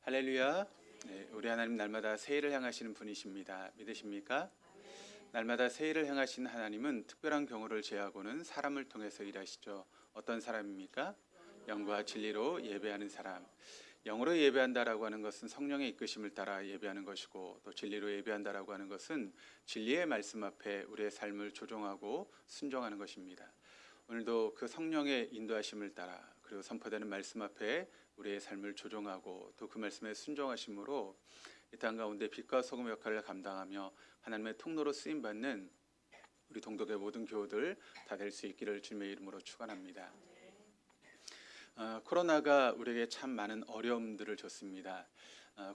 할렐루야. 네, 우리 하나님 날마다 새해를 향하시는 분이십니다. 믿으십니까? 날마다 새해를 향하신 하나님은 특별한 경우를 제하고는 사람을 통해서 일하시죠. 어떤 사람입니까? 영과 진리로 예배하는 사람. 영으로 예배한다라고 하는 것은 성령의 이끄심을 따라 예배하는 것이고, 또 진리로 예배한다라고 하는 것은 진리의 말씀 앞에 우리의 삶을 조종하고 순종하는 것입니다. 오늘도 그 성령의 인도하심을 따라, 그리고 선포되는 말씀 앞에 우리의 삶을 조종하고 또 그 말씀에 순종하심으로 이 땅 가운데 빛과 소금 역할을 감당하며 하나님의 통로로 쓰임받는 우리 동독의 모든 교우들 다 될 수 있기를 주님의 이름으로 축원합니다. 코로나가 우리에게 참 많은 어려움들을 줬습니다.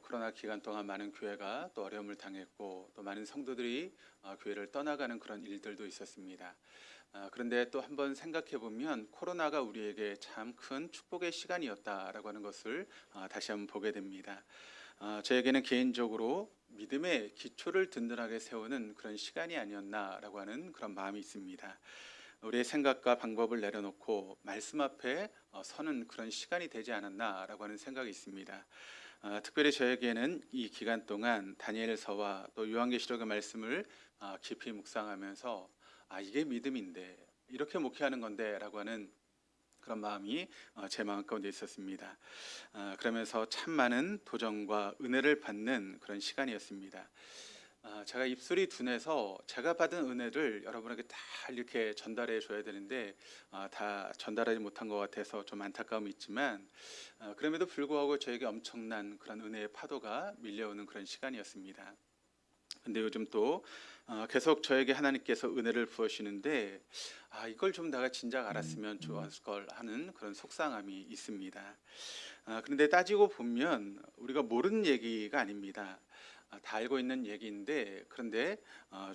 코로나 기간 동안 많은 교회가 또 어려움을 당했고, 또 많은 성도들이 교회를 떠나가는 그런 일들도 있었습니다. 그런데 또 한번 생각해 보면 코로나가 우리에게 참 큰 축복의 시간이었다라고 하는 것을 다시 한번 보게 됩니다. 저에게는 개인적으로 믿음의 기초를 든든하게 세우는 그런 시간이 아니었나라고 하는 그런 마음이 있습니다. 우리의 생각과 방법을 내려놓고 말씀 앞에 서는 그런 시간이 되지 않았나라고 하는 생각이 있습니다. 특별히 저에게는 이 기간 동안 다니엘서와 또 요한계시록의 말씀을 깊이 묵상하면서 이게 믿음인데, 이렇게 목회하는 건데 라고 하는 그런 마음이 제 마음 가운데 있었습니다. 그러면서 참 많은 도전과 은혜를 받는 그런 시간이었습니다. 제가 입술이 둔해서 제가 받은 은혜를 여러분에게 다 이렇게 전달해 줘야 되는데 다 전달하지 못한 것 같아서 좀 안타까움이 있지만, 그럼에도 불구하고 저에게 엄청난 그런 은혜의 파도가 밀려오는 그런 시간이었습니다. 근데 요즘 또 계속 저에게 하나님께서 은혜를 부으시는데 이걸 좀 내가 진작 알았으면 좋았을 걸 하는 그런 속상함이 있습니다. 그런데 따지고 보면 우리가 모르는 얘기가 아닙니다. 다 알고 있는 얘기인데, 그런데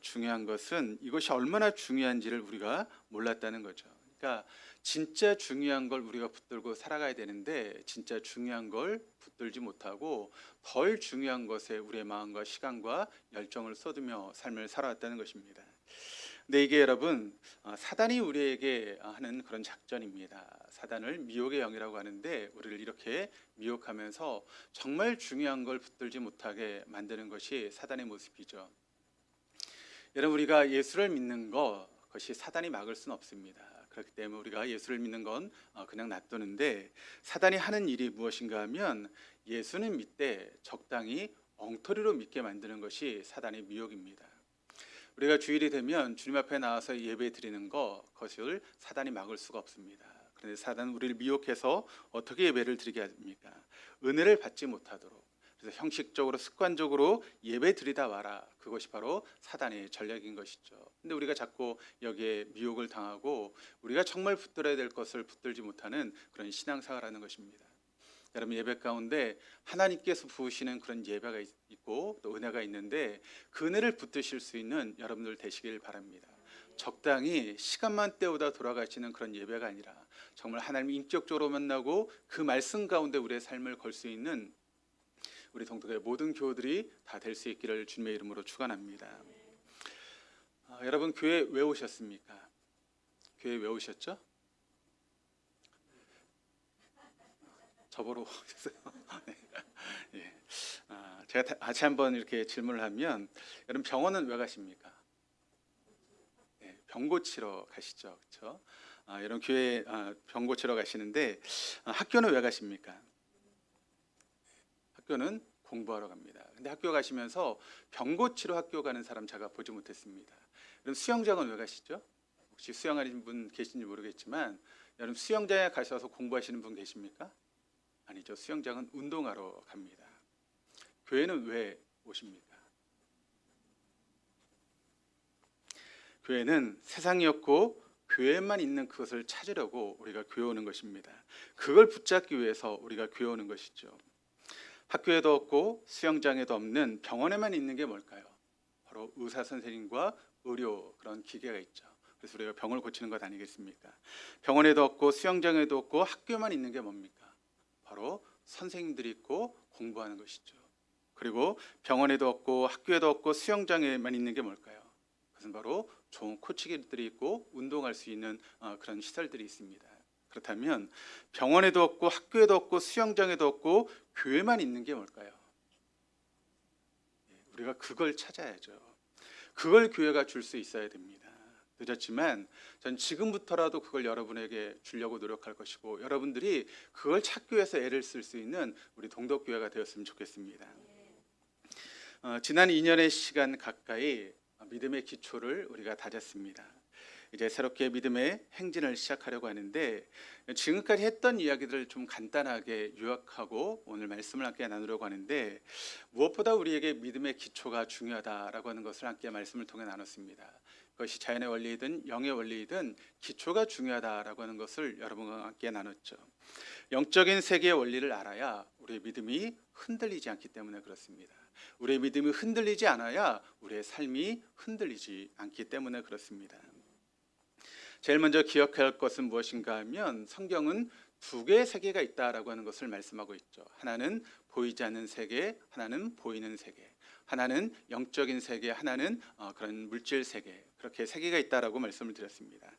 중요한 것은 이것이 얼마나 중요한지를 우리가 몰랐다는 거죠. 그러니까 진짜 중요한 걸 우리가 붙들고 살아가야 되는데, 진짜 중요한 걸 붙들지 못하고 덜 중요한 것에 우리의 마음과 시간과 열정을 쏟으며 삶을 살아왔다는 것입니다. 근데 이게 여러분, 사단이 우리에게 하는 그런 작전입니다. 사단을 미혹의 영이라고 하는데, 우리를 이렇게 미혹하면서 정말 중요한 걸 붙들지 못하게 만드는 것이 사단의 모습이죠. 여러분, 우리가 예수를 믿는 것이 사단이 막을 수는 없습니다. 그렇기 때문에 우리가 예수를 믿는 건 그냥 놔두는데, 사단이 하는 일이 무엇인가 하면 예수는 믿되 적당히 엉터리로 믿게 만드는 것이 사단의 미혹입니다. 우리가 주일이 되면 주님 앞에 나와서 예배 드리는 그것을 사단이 막을 수가 없습니다. 그런데 사단은 우리를 미혹해서 어떻게 예배를 드리게 합니까? 은혜를 받지 못하도록. 그래서 형식적으로 습관적으로 예배 드리다 와라. 그것이 바로 사단의 전략인 것이죠. 근데 우리가 자꾸 여기에 미혹을 당하고 우리가 정말 붙들어야 될 것을 붙들지 못하는 그런 신앙생활하는 것입니다. 여러분, 예배 가운데 하나님께서 부으시는 그런 예배가 있고 또 은혜가 있는데, 그 은혜를 붙드실 수 있는 여러분들 되시길 바랍니다. 적당히 시간만 때우다 돌아가시는 그런 예배가 아니라 정말 하나님 인격적으로 만나고 그 말씀 가운데 우리의 삶을 걸 수 있는 우리 동독의 모든 교우들이 다 될 수 있기를 주님의 이름으로 축원합니다. 여러분, 교회 왜 오셨습니까? 교회 왜 오셨죠? 저보러 오셨어요. 네. 예. 제가 다시 한번 이렇게 질문을 하면, 여러분 병원은 왜 가십니까? 네, 병 고치러 가시죠, 그렇죠? 여러분 교회 병 고치러 가시는데, 학교는 왜 가십니까? 학교는 공부하러 갑니다. 근데 학교 가시면서 병 고치러 학교 가는 사람 제가 보지 못했습니다. 여러분, 수영장은 왜 가시죠? 혹시 수영하는 분 계신지 모르겠지만, 여러분 수영장에 가셔서 공부하시는 분 계십니까? 아니죠. 수영장은 운동하러 갑니다. 교회는 왜 오십니까? 교회는 세상이 없고 교회만 있는 그것을 찾으려고 우리가 교회 오는 것입니다. 그걸 붙잡기 위해서 우리가 교회 오는 것이죠. 학교에도 없고 수영장에도 없는 병원에만 있는 게 뭘까요? 바로 의사 선생님과 의료, 그런 기계가 있죠. 그래서 우리가 병을 고치는 것 아니겠습니까? 병원에도 없고 수영장에도 없고 학교만 있는 게 뭡니까? 바로 선생님들이 있고 공부하는 것이죠. 그리고 병원에도 없고 학교에도 없고 수영장에만 있는 게 뭘까요? 그것은 바로 좋은 코치기들이 있고 운동할 수 있는 그런 시설들이 있습니다. 그렇다면 병원에도 없고 학교에도 없고 수영장에도 없고 교회만 있는 게 뭘까요? 우리가 그걸 찾아야죠. 그걸 교회가 줄 수 있어야 됩니다. 늦었지만 전 지금부터라도 그걸 여러분에게 주려고 노력할 것이고, 여러분들이 그걸 찾기 위해서 애를 쓸 수 있는 우리 동덕교회가 되었으면 좋겠습니다. 지난 2년의 시간 가까이 믿음의 기초를 우리가 다졌습니다. 이제 새롭게 믿음의 행진을 시작하려고 하는데, 지금까지 했던 이야기들을 좀 간단하게 요약하고 오늘 말씀을 함께 나누려고 하는데, 무엇보다 우리에게 믿음의 기초가 중요하다라고 하는 것을 함께 말씀을 통해 나눴습니다. 그것이 자연의 원리이든 영의 원리이든 기초가 중요하다라고 하는 것을 여러분과 함께 나눴죠. 영적인 세계의 원리를 알아야 우리의 믿음이 흔들리지 않기 때문에 그렇습니다. 우리의 믿음이 흔들리지 않아야 우리의 삶이 흔들리지 않기 때문에 그렇습니다. 제일 먼저 기억해야 할 것은 무엇인가 하면, 성경은 두 개의 세계가 있다라고 하는 것을 말씀하고 있죠. 하나는 보이지 않는 세계, 하나는 보이는 세계. 하나는 영적인 세계, 하나는 그런 물질 세계. 그렇게 세계가 있다라고 말씀을 드렸습니다.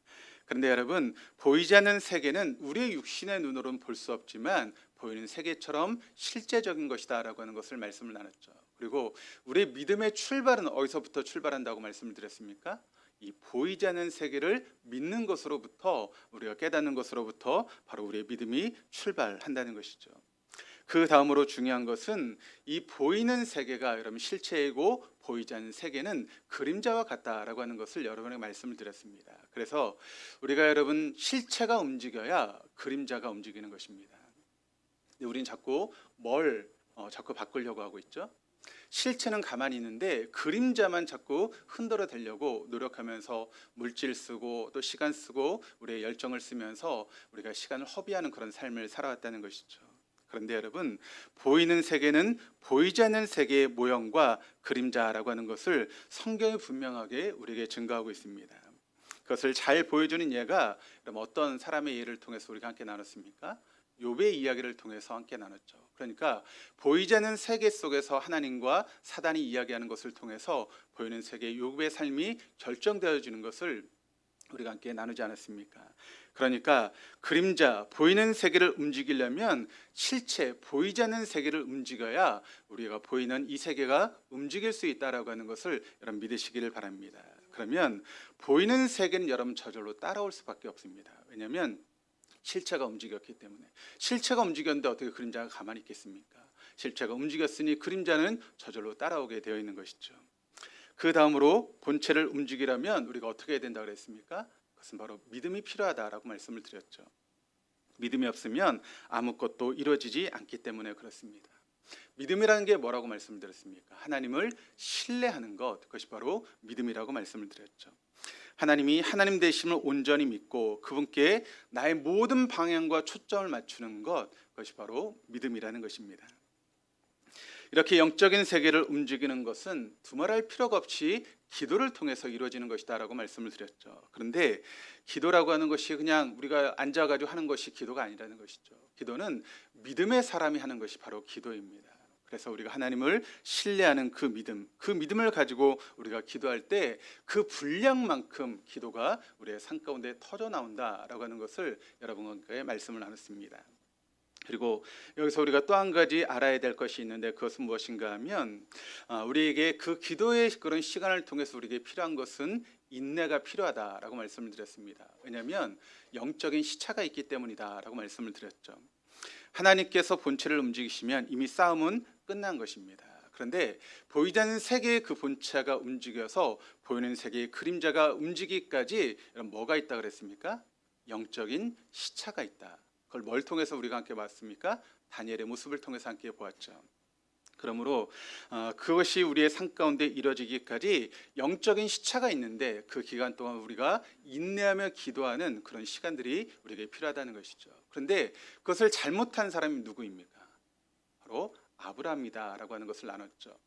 그런데 여러분, 보이지 않는 세계는 우리의 육신의 눈으로는 볼 수 없지만 보이는 세계처럼 실제적인 것이다라고 하는 것을 말씀을 나눴죠. 그리고 우리의 믿음의 출발은 어디서부터 출발한다고 말씀을 드렸습니까? 이 보이지 않는 세계를 믿는 것으로부터, 우리가 깨닫는 것으로부터 바로 우리의 믿음이 출발한다는 것이죠. 그 다음으로 중요한 것은 이 보이는 세계가 여러분 실체이고, 보이지 않는 세계는 그림자와 같다라고 하는 것을 여러분에게 말씀을 드렸습니다. 그래서 우리가 여러분 실체가 움직여야 그림자가 움직이는 것입니다. 근데 우리는 자꾸 자꾸 바꾸려고 하고 있죠. 실체는 가만히 있는데 그림자만 자꾸 흔들어 대려고 노력하면서 물질 쓰고 또 시간 쓰고 우리의 열정을 쓰면서 우리가 시간을 허비하는 그런 삶을 살아왔다는 것이죠. 그런데 여러분, 보이는 세계는 보이지 않는 세계의 모형과 그림자라고 하는 것을 성경이 분명하게 우리에게 증거하고 있습니다. 그것을 잘 보여주는 예가 어떤 사람의 예를 통해서 우리가 함께 나눴습니까? 욥의 이야기를 통해서 함께 나눴죠. 그러니까 보이지 않는 세계 속에서 하나님과 사단이 이야기하는 것을 통해서 보이는 세계 욥의 삶이 결정되어지는 것을 우리가 함께 나누지 않았습니까? 그러니까 그림자, 보이는 세계를 움직이려면 실체, 보이지 않는 세계를 움직여야 우리가 보이는 이 세계가 움직일 수 있다라고 하는 것을 여러분 믿으시기를 바랍니다. 그러면 보이는 세계는 여러분 저절로 따라올 수밖에 없습니다. 왜냐하면 실체가 움직였기 때문에. 실체가 움직였는데 어떻게 그림자가 가만히 있겠습니까? 실체가 움직였으니 그림자는 저절로 따라오게 되어 있는 것이죠. 그 다음으로 본체를 움직이려면 우리가 어떻게 해야 된다고 그랬습니까? 그것은 바로 믿음이 필요하다라고 말씀을 드렸죠. 믿음이 없으면 아무것도 이루어지지 않기 때문에 그렇습니다. 믿음이라는 게 뭐라고 말씀을 드렸습니까? 하나님을 신뢰하는 것, 그것이 바로 믿음이라고 말씀을 드렸죠. 하나님이 하나님 되심을 온전히 믿고 그분께 나의 모든 방향과 초점을 맞추는 것, 그것이 바로 믿음이라는 것입니다. 이렇게 영적인 세계를 움직이는 것은 두말할 필요가 없이 기도를 통해서 이루어지는 것이다라고 말씀을 드렸죠. 그런데 기도라고 하는 것이 그냥 우리가 앉아가지고 하는 것이 기도가 아니라는 것이죠. 기도는 믿음의 사람이 하는 것이 바로 기도입니다. 그래서 우리가 하나님을 신뢰하는 그 믿음을 가지고 우리가 기도할 때 그 분량만큼 기도가 우리의 삶 가운데 터져 나온다라고 하는 것을 여러분께 말씀을 나눴습니다. 그리고 여기서 우리가 또 한 가지 알아야 될 것이 있는데, 그것은 무엇인가 하면 우리에게 그 기도의 그런 시간을 통해서 우리에게 필요한 것은 인내가 필요하다라고 말씀을 드렸습니다. 왜냐하면 영적인 시차가 있기 때문이다라고 말씀을 드렸죠. 하나님께서 본체를 움직이시면 이미 싸움은 끝난 것입니다. 그런데 보이지 않는 세계의 그 본체가 움직여서 보이는 세계의 그림자가 움직이기까지 뭐가 있다 그랬습니까? 영적인 시차가 있다. 그걸 뭘 통해서 우리가 함께 봤습니까? 다니엘의 모습을 통해서 함께 보았죠. 그러므로 그것이 우리의 삶 가운데 이루어지기까지 영적인 시차가 있는데, 그 기간 동안 우리가 인내하며 기도하는 그런 시간들이 우리에게 필요하다는 것이죠. 그런데 그것을 잘못한 사람이 누구입니까? 바로 아브라함이다라고 하는 것을 나눴죠.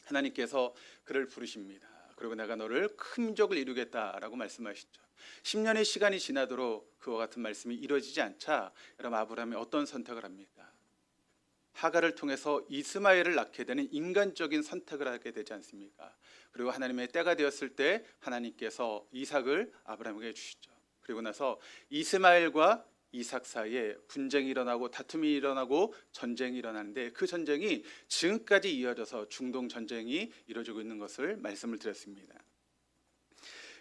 하나님께서 그를 부르십니다. 그리고 내가 너를 큰 민족을 이루겠다라고 말씀하시죠. 10년의 시간이 지나도록 그와 같은 말씀이 이루어지지 않자 여러분, 아브라함이 어떤 선택을 합니까? 하갈을 통해서 이스마엘을 낳게 되는 인간적인 선택을 하게 되지 않습니까? 그리고 하나님의 때가 되었을 때 하나님께서 이삭을 아브라함에게 주시죠. 그리고 나서 이스마엘과 이삭 사이에 분쟁이 일어나고 다툼이 일어나고 전쟁이 일어나는데 그 전쟁이 지금까지 이어져서 중동 전쟁이 이루어지고 있는 것을 말씀을 드렸습니다.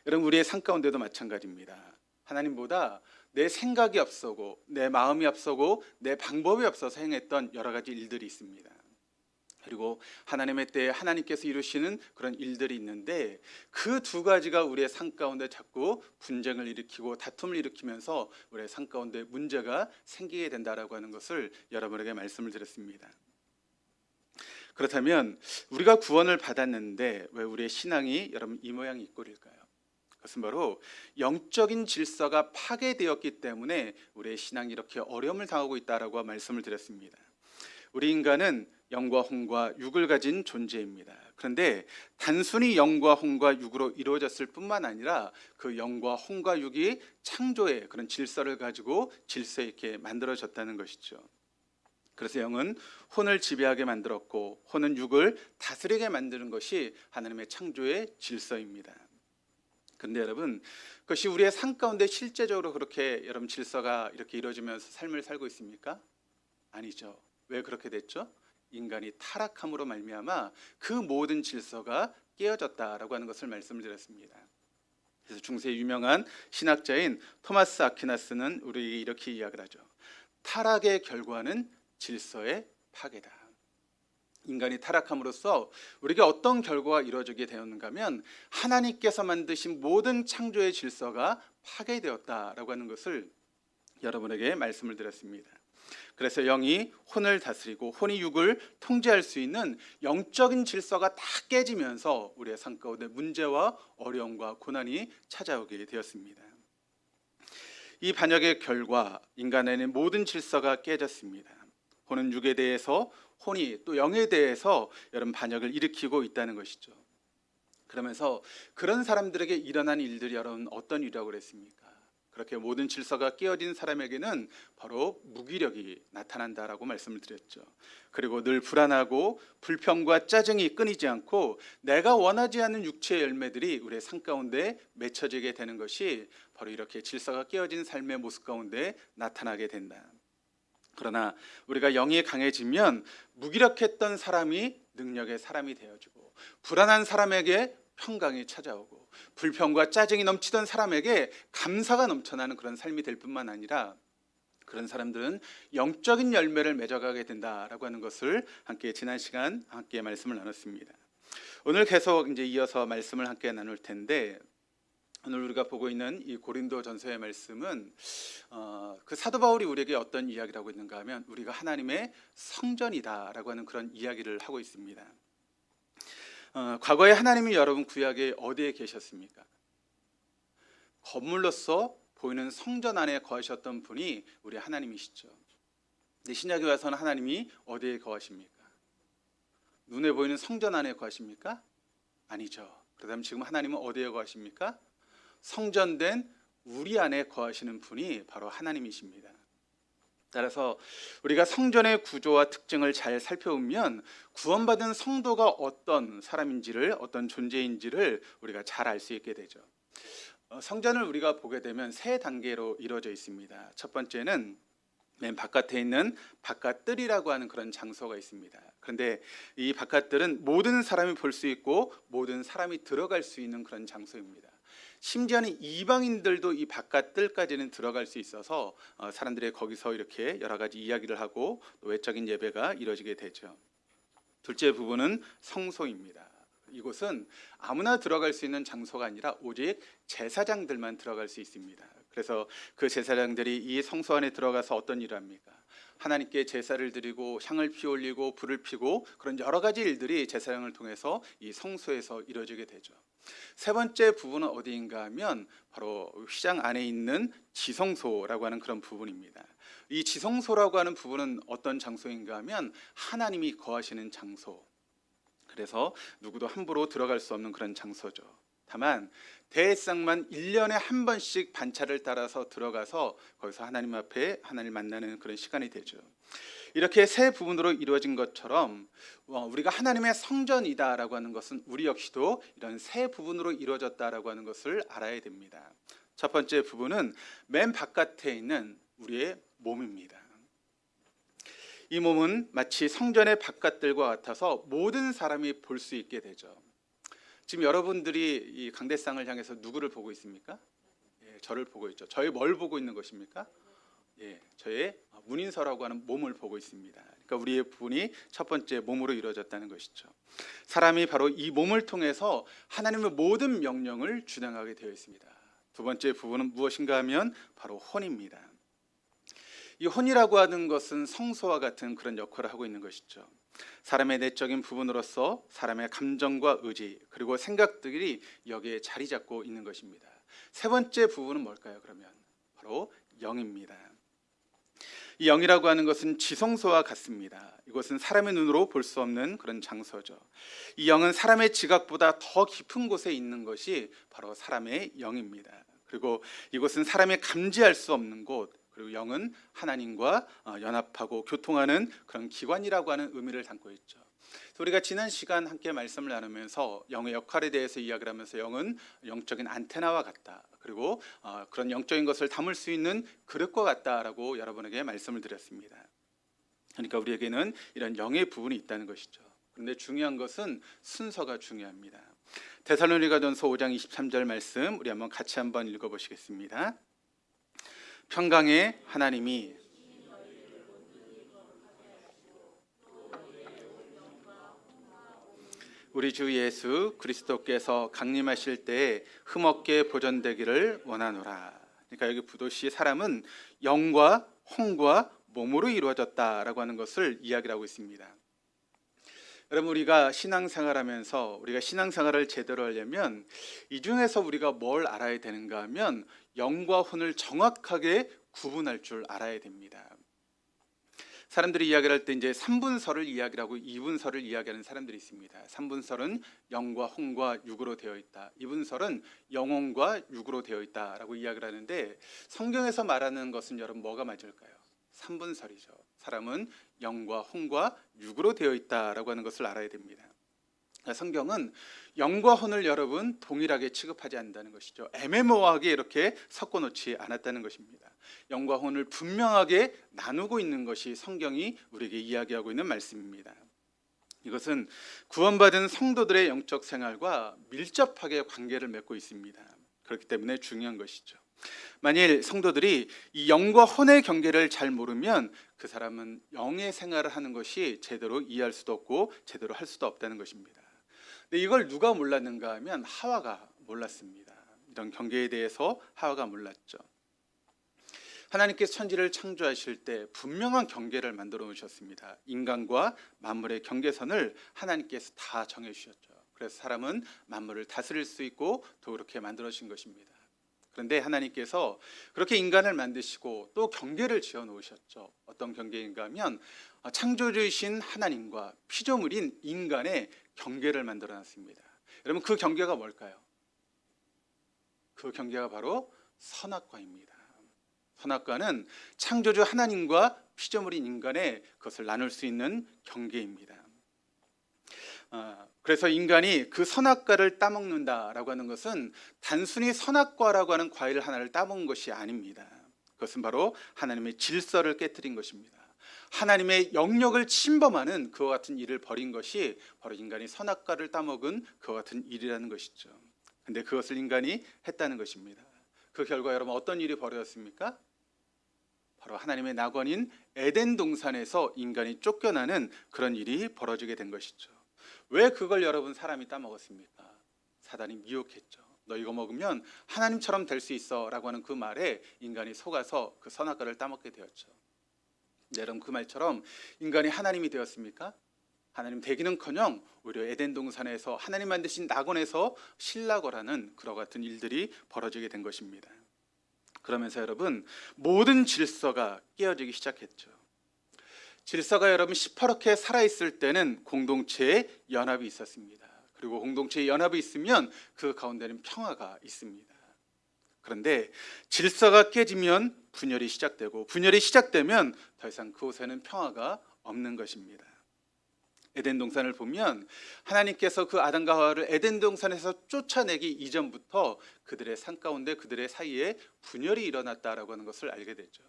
여러분, 우리의 삶 가운데도 마찬가지입니다. 하나님보다 내 생각이 앞서고 내 마음이 앞서고 내 방법이 앞서서 행했던 여러 가지 일들이 있습니다. 그리고 하나님의 때에 하나님께서 이루시는 그런 일들이 있는데 그 두 가지가 우리의 삶 가운데 자꾸 분쟁을 일으키고 다툼을 일으키면서 우리의 삶 가운데 문제가 생기게 된다라고 하는 것을 여러분에게 말씀을 드렸습니다. 그렇다면 우리가 구원을 받았는데 왜 우리의 신앙이 여러분 이 모양 이 꼴일까요? 그것은 바로 영적인 질서가 파괴되었기 때문에 우리의 신앙이 이렇게 어려움을 당하고 있다라고 말씀을 드렸습니다. 우리 인간은 영과 혼과 육을 가진 존재입니다. 그런데 단순히 영과 혼과 육으로 이루어졌을 뿐만 아니라 그 영과 혼과 육이 창조의 그런 질서를 가지고 질서 있게 만들어졌다는 것이죠. 그래서 영은 혼을 지배하게 만들었고 혼은 육을 다스리게 만드는 것이 하나님의 창조의 질서입니다. 그런데 여러분, 그것이 우리의 삶 가운데 실제적으로 그렇게 여러분 질서가 이렇게 이루어지면서 삶을 살고 있습니까? 아니죠. 왜 그렇게 됐죠? 인간이 타락함으로 말미암아 그 모든 질서가 깨어졌다라고 하는 것을 말씀을 드렸습니다. 그래서 중세 유명한 신학자인 토마스 아퀴나스는 우리에게 이렇게 이야기를 하죠. 타락의 결과는 질서의 파괴다. 인간이 타락함으로써 우리가 어떤 결과가 이루어지게 되었는가 하면 하나님께서 만드신 모든 창조의 질서가 파괴되었다라고 하는 것을 여러분에게 말씀을 드렸습니다. 그래서 영이 혼을 다스리고 혼이 육을 통제할 수 있는 영적인 질서가 다 깨지면서 우리의 삶 가운데 문제와 어려움과 고난이 찾아오게 되었습니다. 이 반역의 결과 인간의 모든 질서가 깨졌습니다. 혼은 육에 대해서, 혼이 또 영에 대해서 여러분 반역을 일으키고 있다는 것이죠. 그러면서 그런 사람들에게 일어난 일들이 여러분 어떤 일이라고 그랬습니까? 그렇게 모든 질서가 깨어진 사람에게는 바로 무기력이 나타난다라고 말씀을 드렸죠. 그리고 늘 불안하고 불평과 짜증이 끊이지 않고 내가 원하지 않는 육체의 열매들이 우리의 삶 가운데 맺혀지게 되는 것이 바로 이렇게 질서가 깨어진 삶의 모습 가운데 나타나게 된다. 그러나 우리가 영이 강해지면 무기력했던 사람이 능력의 사람이 되어지고 불안한 사람에게 평강이 찾아오고 불평과 짜증이 넘치던 사람에게 감사가 넘쳐나는 그런 삶이 될 뿐만 아니라 그런 사람들은 영적인 열매를 맺어가게 된다라고 하는 것을 함께 지난 시간 함께 말씀을 나눴습니다. 오늘 계속 이제 이어서 말씀을 함께 나눌 텐데 오늘 우리가 보고 있는 이 고린도전서의 말씀은 그 사도 바울이 우리에게 어떤 이야기를 하고 있는가 하면 우리가 하나님의 성전이다라고 하는 그런 이야기를 하고 있습니다. 과거에 하나님이 여러분 구약에 어디에 계셨습니까? 건물로서 보이는 성전 안에 거하셨던 분이 우리 하나님이시죠. 근데 신약에 와서는 하나님이 어디에 거하십니까? 눈에 보이는 성전 안에 거하십니까? 아니죠. 그렇다면 지금 하나님은 어디에 거하십니까? 성전된 우리 안에 거하시는 분이 바로 하나님이십니다. 따라서 우리가 성전의 구조와 특징을 잘 살펴보면 구원받은 성도가 어떤 사람인지를 어떤 존재인지를 우리가 잘 알 수 있게 되죠. 성전을 우리가 보게 되면 세 단계로 이루어져 있습니다. 첫 번째는 맨 바깥에 있는 바깥뜰이라고 하는 그런 장소가 있습니다. 그런데 이 바깥뜰은 모든 사람이 볼 수 있고 모든 사람이 들어갈 수 있는 그런 장소입니다. 심지어는 이방인들도 이 바깥뜰까지는 들어갈 수 있어서 사람들이 거기서 이렇게 여러 가지 이야기를 하고 외적인 예배가 이루어지게 되죠. 둘째 부분은 성소입니다. 이곳은 아무나 들어갈 수 있는 장소가 아니라 오직 제사장들만 들어갈 수 있습니다. 그래서 그 제사장들이 이 성소 안에 들어가서 어떤 일을 합니까? 하나님께 제사를 드리고 향을 피올리고 불을 피고 그런 여러 가지 일들이 제사장을 통해서 이 성소에서 이루어지게 되죠. 세 번째 부분은 어디인가 하면 바로 휘장 안에 있는 지성소라고 하는 그런 부분입니다. 이 지성소라고 하는 부분은 어떤 장소인가 하면 하나님이 거하시는 장소. 그래서 누구도 함부로 들어갈 수 없는 그런 장소죠. 다만 대회상만 1년에 한 번씩 반차를 따라서 들어가서 거기서 하나님 앞에 하나님을 만나는 그런 시간이 되죠. 이렇게 세 부분으로 이루어진 것처럼 우리가 하나님의 성전이다라고 하는 것은 우리 역시도 이런 세 부분으로 이루어졌다라고 하는 것을 알아야 됩니다. 첫 번째 부분은 맨 바깥에 있는 우리의 몸입니다. 이 몸은 마치 성전의 바깥들과 같아서 모든 사람이 볼 수 있게 되죠. 지금 여러분들이 이 강대상을 향해서 누구를 보고 있습니까? 예, 저를 보고 있죠. 저의 뭘 보고 있는 것입니까? 예, 저의 문인서라고 하는 몸을 보고 있습니다. 그러니까 우리의 부분이 첫 번째 몸으로 이루어졌다는 것이죠. 사람이 바로 이 몸을 통해서 하나님의 모든 명령을 준행하게 되어 있습니다. 두 번째 부분은 무엇인가 하면 바로 혼입니다. 이 혼이라고 하는 것은 성소와 같은 그런 역할을 하고 있는 것이죠. 사람의 내적인 부분으로서 사람의 감정과 의지 그리고 생각들이 여기에 자리 잡고 있는 것입니다. 세 번째 부분은 뭘까요? 그러면 바로 영입니다. 이 영이라고 하는 것은 지성소와 같습니다. 이것은 사람의 눈으로 볼 수 없는 그런 장소죠. 이 영은 사람의 지각보다 더 깊은 곳에 있는 것이 바로 사람의 영입니다. 그리고 이곳은 사람이 감지할 수 없는 곳, 그리고 영은 하나님과 연합하고 교통하는 그런 기관이라고 하는 의미를 담고 있죠. 우리가 지난 시간 함께 말씀을 나누면서 영의 역할에 대해서 이야기를 하면서 영은 영적인 안테나와 같다. 그리고 그런 영적인 것을 담을 수 있는 그릇과 같다라고 여러분에게 말씀을 드렸습니다. 그러니까 우리에게는 이런 영의 부분이 있다는 것이죠. 그런데 중요한 것은 순서가 중요합니다. 데살로니가전서 5장 23절 말씀 우리 같이 한번 읽어보시겠습니다. 평강의 하나님이 우리 주 예수 그리스도께서 강림하실 때에 흠없게 보존되기를 원하노라. 그러니까 여기 부도시 사람은 영과 혼과 몸으로 이루어졌다라고 하는 것을 이야기를 하고 있습니다. 여러분, 우리가 신앙생활하면서 우리가 신앙생활을 제대로 하려면 이 중에서 우리가 뭘 알아야 되는가 하면 영과 혼을 정확하게 구분할 줄 알아야 됩니다. 사람들이 이야기를 할 때 이제 3분설을 이야기를 하고 2분설을 이야기하는 사람들이 있습니다. 3분설은 영과 혼과 육으로 되어 있다. 2분설은 영혼과 육으로 되어 있다라고 이야기를 하는데 성경에서 말하는 것은 여러분 뭐가 맞을까요? 3분설이죠. 사람은 영과 혼과 육으로 되어 있다라고 하는 것을 알아야 됩니다. 성경은 영과 혼을 여러분 동일하게 취급하지 않는다는 것이죠. 애매모호하게 이렇게 섞어놓지 않았다는 것입니다. 영과 혼을 분명하게 나누고 있는 것이 성경이 우리에게 이야기하고 있는 말씀입니다. 이것은 구원받은 성도들의 영적 생활과 밀접하게 관계를 맺고 있습니다. 그렇기 때문에 중요한 것이죠. 만일 성도들이 이 영과 혼의 경계를 잘 모르면 그 사람은 영의 생활을 하는 것이 제대로 이해할 수도 없고 제대로 할 수도 없다는 것입니다. 근데 이걸 누가 몰랐는가 하면 하와가 몰랐습니다. 이런 경계에 대해서 하와가 몰랐죠. 하나님께서 천지를 창조하실 때 분명한 경계를 만들어 놓으셨습니다. 인간과 만물의 경계선을 하나님께서 다 정해 주셨죠. 그래서 사람은 만물을 다스릴 수 있고 또 그렇게 만들어 주신 것입니다. 그런데 하나님께서 그렇게 인간을 만드시고 또 경계를 지어 놓으셨죠. 어떤 경계인가 하면 창조주이신 하나님과 피조물인 인간의 경계를 만들어 놨습니다. 여러분, 그 경계가 뭘까요? 그 경계가 바로 선악과입니다. 선악과는 창조주 하나님과 피조물인 인간의 그것을 나눌 수 있는 경계입니다. 그래서 인간이 그 선악과를 따먹는다라고 하는 것은 단순히 선악과라고 하는 과일 하나를 따먹은 것이 아닙니다. 그것은 바로 하나님의 질서를 깨뜨린 것입니다. 하나님의 영역을 침범하는 그와 같은 일을 벌인 것이 바로 인간이 선악과를 따먹은 그와 같은 일이라는 것이죠. 근데 그것을 인간이 했다는 것입니다. 그 결과 여러분 어떤 일이 벌어졌습니까? 바로 하나님의 낙원인 에덴 동산에서 인간이 쫓겨나는 그런 일이 벌어지게 된 것이죠. 왜 그걸 여러분 사람이 따먹었습니까? 사단이 미혹했죠. 너 이거 먹으면 하나님처럼 될 수 있어 라고 하는 그 말에 인간이 속아서 그 선악과를 따먹게 되었죠. 여러분, 그 말처럼 인간이 하나님이 되었습니까? 하나님 되기는커녕 오히려 에덴 동산에서 하나님 만드신 낙원에서 실락을 그와 같은 일들이 벌어지게 된 것입니다. 그러면서 여러분 모든 질서가 깨어지기 시작했죠. 질서가 여러분 시퍼렇게 살아있을 때는 공동체의 연합이 있었습니다. 그리고 공동체의 연합이 있으면 그 가운데는 평화가 있습니다. 그런데 질서가 깨지면 분열이 시작되고 분열이 시작되면 더 이상 그곳에는 평화가 없는 것입니다. 에덴 동산을 보면 하나님께서 그 아담과 하와를 에덴 동산에서 쫓아내기 이전부터 그들의 삶 가운데 그들의 사이에 분열이 일어났다라고 하는 것을 알게 되죠.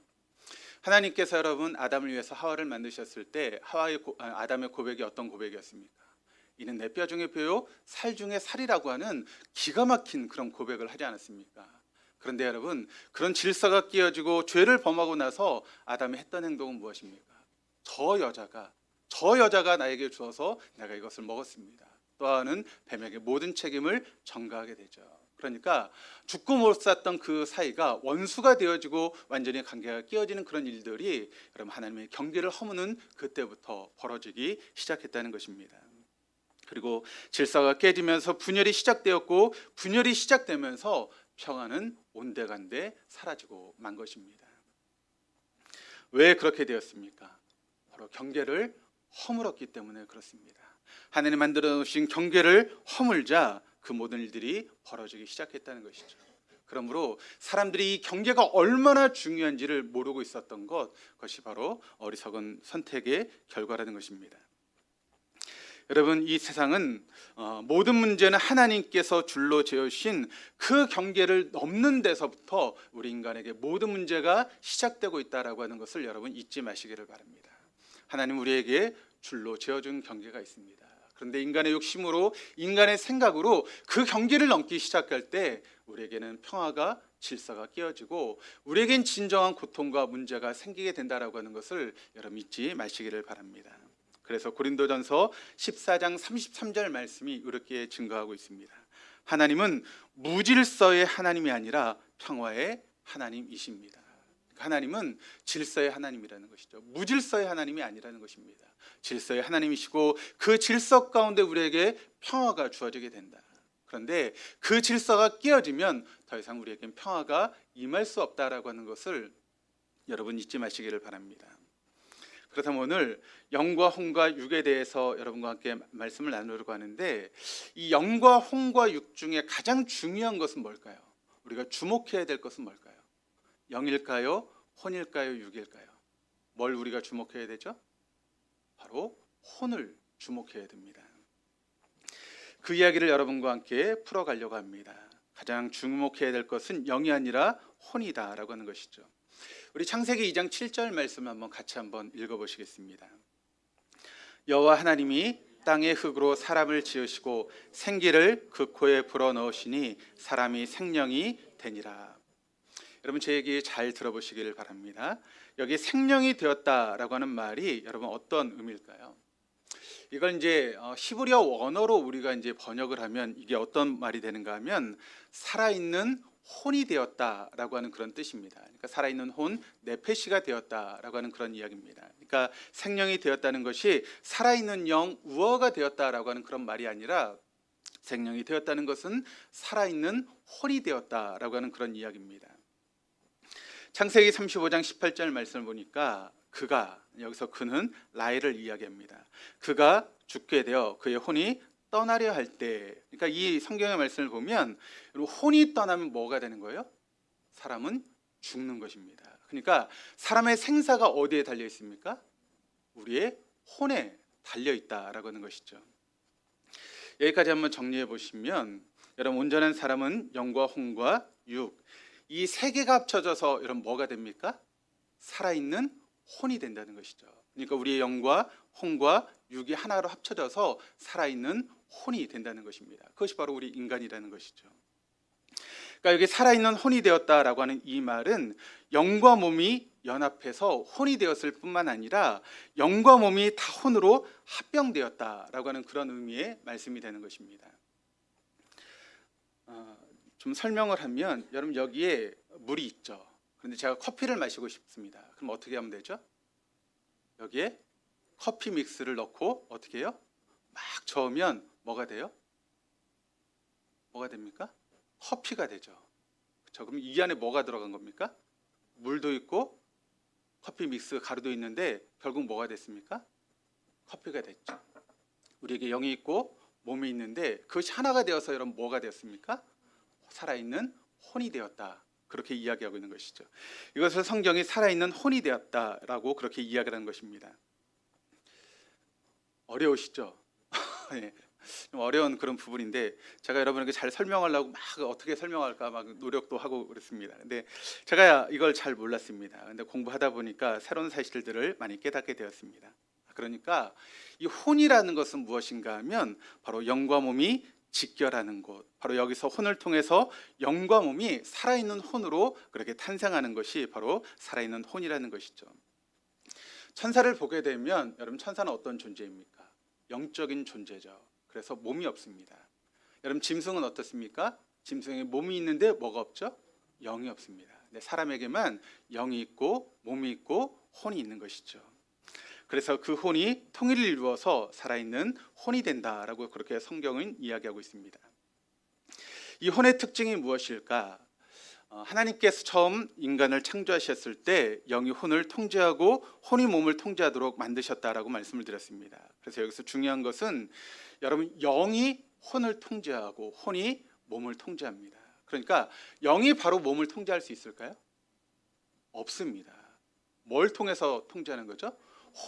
하나님께서 여러분 아담을 위해서 하와를 만드셨을 때 아담의 고백이 어떤 고백이었습니까? 이는 내 뼈 중에 뼈요 살 중에 살이라고 하는 기가 막힌 그런 고백을 하지 않았습니까? 그런데 여러분, 그런 질서가 끼어지고 죄를 범하고 나서 아담이 했던 행동은 무엇입니까? 저 여자가 나에게 주어서 내가 이것을 먹었습니다 또 하는 뱀에게 모든 책임을 전가하게 되죠. 그러니까 죽고 못 샀던 그 사이가 원수가 되어지고 완전히 관계가 끼어지는 그런 일들이 여러분 하나님의 경계를 허무는 그때부터 벌어지기 시작했다는 것입니다. 그리고 질서가 깨지면서 분열이 시작되었고, 분열이 시작되면서 평화는 온데간데 사라지고 만 것입니다. 왜 그렇게 되었습니까? 바로 경계를 허물었기 때문에 그렇습니다. 하나님 만들어 놓으신 경계를 허물자 그 모든 일들이 벌어지기 시작했다는 것이죠. 그러므로 사람들이 이 경계가 얼마나 중요한지를 모르고 있었던 그것이 바로 어리석은 선택의 결과라는 것입니다. 여러분, 이 세상은 모든 문제는 하나님께서 줄로 지으신 그 경계를 넘는 데서부터 우리 인간에게 모든 문제가 시작되고 있다라고 하는 것을 여러분 잊지 마시기를 바랍니다. 하나님 우리에게 줄로 지어준 경계가 있습니다. 그런데 인간의 욕심으로, 인간의 생각으로 그 경계를 넘기 시작할 때 우리에게는 평화가, 질서가 끼어지고 우리에겐 진정한 고통과 문제가 생기게 된다라고 하는 것을 여러분 잊지 마시기를 바랍니다. 그래서 고린도전서 14장 33절 말씀이 이렇게 증거하고 있습니다. 하나님은 무질서의 하나님이 아니라 평화의 하나님이십니다. 하나님은 질서의 하나님이라는 것이죠. 무질서의 하나님이 아니라는 것입니다. 질서의 하나님이시고 그 질서 가운데 우리에게 평화가 주어지게 된다. 그런데 그 질서가 깨어지면 더 이상 우리에겐 평화가 임할 수 없다라고 하는 것을 여러분 잊지 마시기를 바랍니다. 그렇다면 오늘 영과 혼과 육에 대해서 여러분과 함께 말씀을 나누려고 하는데, 이 영과 혼과 육 중에 가장 중요한 것은 뭘까요? 우리가 주목해야 될 것은 뭘까요? 영일까요? 혼일까요? 육일까요? 뭘 우리가 주목해야 되죠? 바로 혼을 주목해야 됩니다. 그 이야기를 여러분과 함께 풀어가려고 합니다. 가장 주목해야 될 것은 영이 아니라 혼이다라고 하는 것이죠. 우리 창세기 2장 7절 말씀 같이 한번 읽어보시겠습니다. 여호와 하나님이 땅의 흙으로 사람을 지으시고 생기를 그 코에 불어넣으시니 사람이 생명이 되니라. 여러분 제 얘기 잘 들어보시기를 바랍니다. 여기 생명이 되었다라고 하는 말이 여러분 어떤 의미일까요? 이걸 이제 히브리어 원어로 우리가 이제 번역을 하면 이게 어떤 말이 되는가 하면 살아있는 혼이 되었다라고 하는 그런 뜻입니다. 그러니까 살아있는 혼, 네페시가 되었다라고 하는 그런 이야기입니다. 그러니까 생명이 되었다는 것이 살아있는 영, 우어가 되었다라고 하는 그런 말이 아니라 생명이 되었다는 것은 살아있는 혼이 되었다라고 하는 그런 이야기입니다. 창세기 35장 18절 말씀을 보니까 여기서 그는 라헬을 이야기합니다. 그가 죽게 되어 그의 혼이 떠나려 할 때, 그러니까 이 성경의 말씀을 보면 혼이 떠나면 뭐가 되는 거예요? 사람은 죽는 것입니다. 그러니까 사람의 생사가 어디에 달려 있습니까? 우리의 혼에 달려 있다라고 하는 것이죠. 여기까지 한번 정리해 보시면 여러분 온전한 사람은 영과 혼과 육, 이 세 개가 합쳐져서 여러분 뭐가 됩니까? 살아있는 혼이 된다는 것이죠. 그러니까 우리의 영과 혼과 육이 하나로 합쳐져서 살아있는 혼이 된다는 것입니다. 그것이 바로 우리 인간이라는 것이죠. 그러니까 여기 살아있는 혼이 되었다라고 하는 이 말은 영과 몸이 연합해서 혼이 되었을 뿐만 아니라 영과 몸이 다 혼으로 합병되었다라고 하는 그런 의미의 말씀이 되는 것입니다. 좀 설명을 하면 여러분 여기에 물이 있죠. 그런데 제가 커피를 마시고 싶습니다. 그럼 어떻게 하면 되죠? 여기에 커피 믹스를 넣고 어떻게 해요? 막 저으면 뭐가 돼요? 뭐가 됩니까? 커피가 되죠. 그렇죠? 그럼 이 안에 뭐가 들어간 겁니까? 물도 있고 커피 믹스 가루도 있는데 결국 뭐가 됐습니까? 커피가 됐죠. 우리에게 영이 있고 몸이 있는데 그것이 하나가 되어서 여러분 뭐가 되었습니까? 살아있는 혼이 되었다. 그렇게 이야기하고 있는 것이죠. 이것을 성경이 살아있는 혼이 되었다라고 그렇게 이야기하는 것입니다. 어려우시죠? 네. 좀 어려운 그런 부분인데 제가 여러분에게 잘 설명하려고 막 어떻게 설명할까 막 노력도 하고 그랬습니다. 근데 제가 이걸 잘 몰랐습니다. 근데 공부하다 보니까 새로운 사실들을 많이 깨닫게 되었습니다. 그러니까 이 혼이라는 것은 무엇인가 하면 바로 영과 몸이 직결하는 곳, 바로 여기서 혼을 통해서 영과 몸이 살아있는 혼으로 그렇게 탄생하는 것이 바로 살아있는 혼이라는 것이죠. 천사를 보게 되면 여러분, 천사는 어떤 존재입니까? 영적인 존재죠. 그래서 몸이 없습니다. 여러분, 짐승은 어떻습니까? 짐승에 몸이 있는데 뭐가 없죠? 영이 없습니다. 근데 사람에게만 영이 있고 몸이 있고 혼이 있는 것이죠. 그래서 그 혼이 통일을 이루어서 살아있는 혼이 된다라고 그렇게 성경은 이야기하고 있습니다. 이 혼의 특징이 무엇일까? 하나님께서 처음 인간을 창조하셨을 때 영이 혼을 통제하고 혼이 몸을 통제하도록 만드셨다라고 말씀을 드렸습니다. 그래서 여기서 중요한 것은 여러분, 영이 혼을 통제하고 혼이 몸을 통제합니다. 그러니까 영이 바로 몸을 통제할 수 있을까요? 없습니다. 뭘 통해서 통제하는 거죠?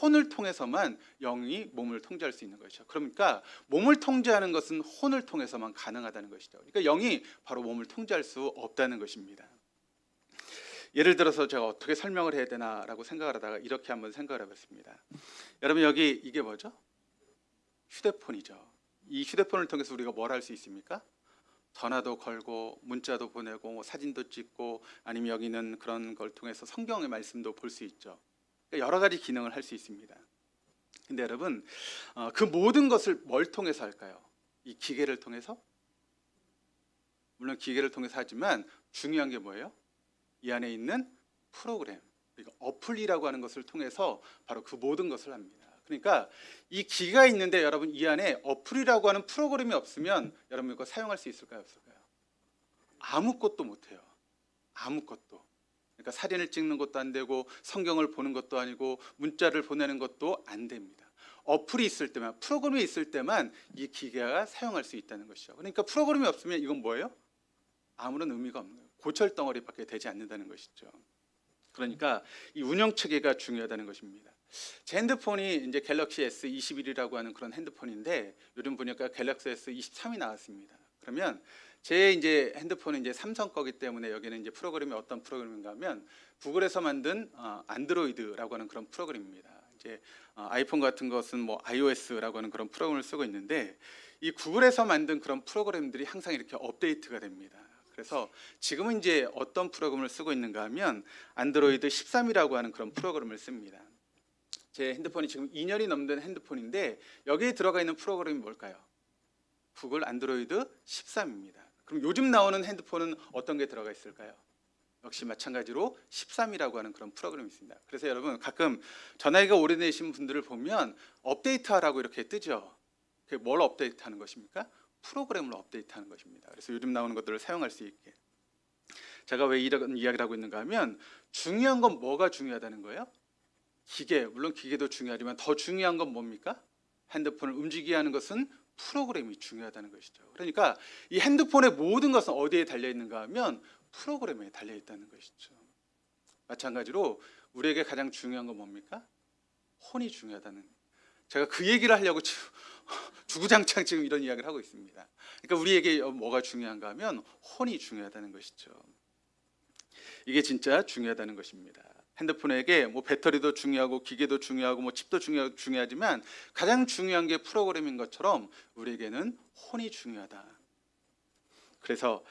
혼을 통해서만 영이 몸을 통제할 수 있는 것이죠. 그러니까 몸을 통제하는 것은 혼을 통해서만 가능하다는 것이죠. 그러니까 영이 바로 몸을 통제할 수 없다는 것입니다. 예를 들어서 제가 어떻게 설명을 해야 되나라고 생각을 하다가 이렇게 한번 생각을 해봤습니다. 여러분, 여기 이게 뭐죠? 휴대폰이죠. 이 휴대폰을 통해서 우리가 뭘 할 수 있습니까? 전화도 걸고 문자도 보내고 뭐 사진도 찍고 아니면 여기는 그런 걸 통해서 성경의 말씀도 볼 수 있죠. 여러 가지 기능을 할 수 있습니다. 근데 여러분, 그 모든 것을 뭘 통해서 할까요? 이 기계를 통해서? 물론 기계를 통해서 하지만 중요한 게 뭐예요? 이 안에 있는 프로그램, 그러니까 어플이라고 하는 것을 통해서 바로 그 모든 것을 합니다. 그러니까 이 기계가 있는데 여러분, 이 안에 어플이라고 하는 프로그램이 없으면 여러분 이거 사용할 수 있을까요? 없을까요? 아무것도 못해요. 아무것도. 그러니까 사진을 찍는 것도 안 되고 성경을 보는 것도 아니고 문자를 보내는 것도 안 됩니다. 어플이 있을 때만, 프로그램이 있을 때만 이 기계가 사용할 수 있다는 것이죠. 그러니까 프로그램이 없으면 이건 뭐예요? 아무런 의미가 없는 거예요. 고철덩어리밖에 되지 않는다는 것이죠. 그러니까 이 운영 체계가 중요하다는 것입니다. 제 핸드폰이 이제 갤럭시 S21이라고 하는 그런 핸드폰인데 요즘 보니까 갤럭시 S23이 나왔습니다. 그러면 제 이제 핸드폰은 이제 삼성 거기 때문에 여기는 이제 프로그램이 어떤 프로그램인가 하면 구글에서 만든 안드로이드라고 하는 그런 프로그램입니다. 이제 아이폰 같은 것은 뭐 iOS라고 하는 그런 프로그램을 쓰고 있는데 이 구글에서 만든 그런 프로그램들이 항상 이렇게 업데이트가 됩니다. 그래서 지금은 이제 어떤 프로그램을 쓰고 있는가 하면 안드로이드 13이라고 하는 그런 프로그램을 씁니다. 제 핸드폰이 지금 2년이 넘는 핸드폰인데 여기에 들어가 있는 프로그램이 뭘까요? 구글 안드로이드 13입니다. 그럼 요즘 나오는 핸드폰은 어떤 게 들어가 있을까요? 역시 마찬가지로 13이라고 하는 그런 프로그램이 있습니다. 그래서 여러분, 가끔 전화기가 오래되신 분들을 보면 업데이트하라고 이렇게 뜨죠. 그게 뭘 업데이트하는 것입니까? 프로그램을 업데이트하는 것입니다. 그래서 요즘 나오는 것들을 사용할 수 있게. 제가 왜 이런 이야기를 하고 있는가 하면 중요한 건 뭐가 중요하다는 거예요? 기계, 물론 기계도 중요하지만 더 중요한 건 뭡니까? 핸드폰을 움직이게 하는 것은 프로그램이 중요하다는 것이죠. 그러니까 이 핸드폰의 모든 것은 어디에 달려 있는가 하면 프로그램에 달려 있다는 것이죠. 마찬가지로 우리에게 가장 중요한 건 뭡니까? 혼이 중요하다는. 제가 그 얘기를 하려고 지금 주구장창 지금 이런 이야기를 하고 있습니다. 그러니까 우리에게 뭐가 중요한가 하면 혼이 중요하다는 것이죠. 이게 진짜 중요하다는 것입니다. 핸드폰에게 뭐 배터리도 중요하고 기계도 중요하고 뭐 칩도 중요하지만 가장 중요한 게 프로그램인 것처럼 우리에게는 혼이 중요하다. 그래서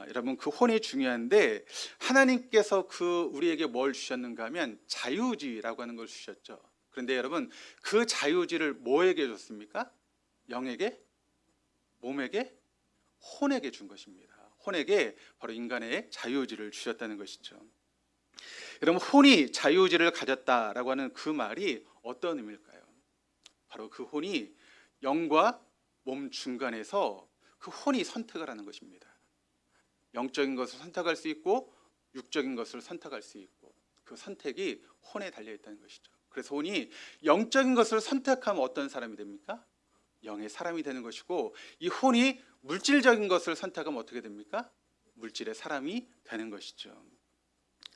여러분, 그 혼이 중요한데 하나님께서 그 우리에게 뭘 주셨는가 하면 자유의지라고 하는 걸 주셨죠. 그런데 여러분, 그 자유의지를 뭐에게 줬습니까? 영에게? 몸에게? 혼에게 준 것입니다. 혼에게 바로 인간의 자유의지를 주셨다는 것이죠. 여러분, 혼이 자유의지를 가졌다라고 하는 그 말이 어떤 의미일까요? 바로 그 혼이 영과 몸 중간에서 그 혼이 선택을 하는 것입니다. 영적인 것을 선택할 수 있고 육적인 것을 선택할 수 있고 그 선택이 혼에 달려 있다는 것이죠. 그래서 혼이 영적인 것을 선택하면 어떤 사람이 됩니까? 영의 사람이 되는 것이고 이 혼이 물질적인 것을 선택하면 어떻게 됩니까? 물질의 사람이 되는 것이죠.